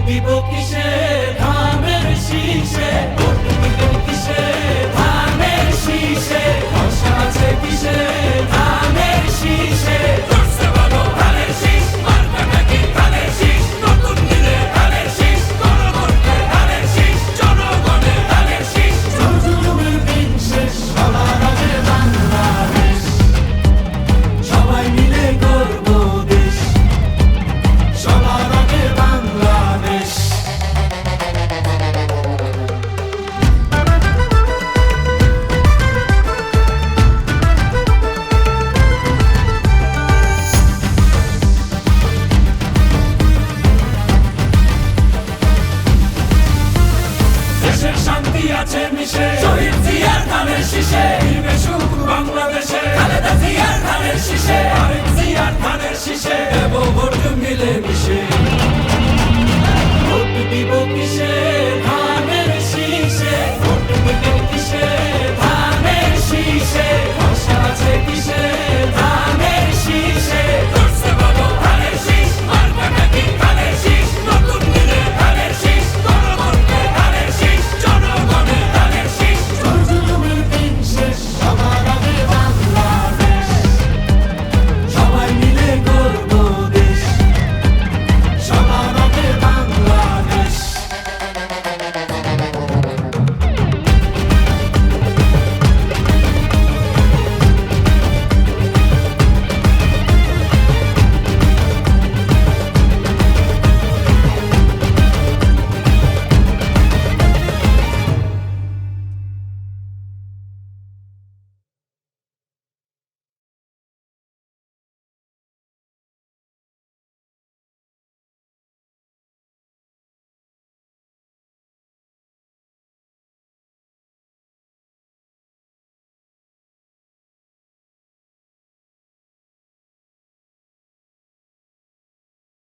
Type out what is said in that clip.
দিব কিসে ধানের শীষে, ভোট দিবেন কিসে ধানের শীষে, ভরসা আছে কিসে ধানের শীষে। জোরসে বলো ধানের শীষ, মার্কাটা কি ধানের শীষ, নতুন দিনে ধানের শীষ, গণভোটে ধানের শীষ, জনগণে ধানের শীষ। জুলুমের দিন শেষ, সবার আগে বাংলাদেশ, সবাই মিলে গর্ব দেশ, সবার আগে বাংলাদেশ। দেশের শান্তি আছে মিশে, শহীদ জিয়ার ধানের শীষে, ফিরবে সুখ বাংলাদেশে, খালেদা জিয়ার ধানের শীষে, আরেক জিয়ার ধানের শীষে, দেব ভোট মিলে মিশে।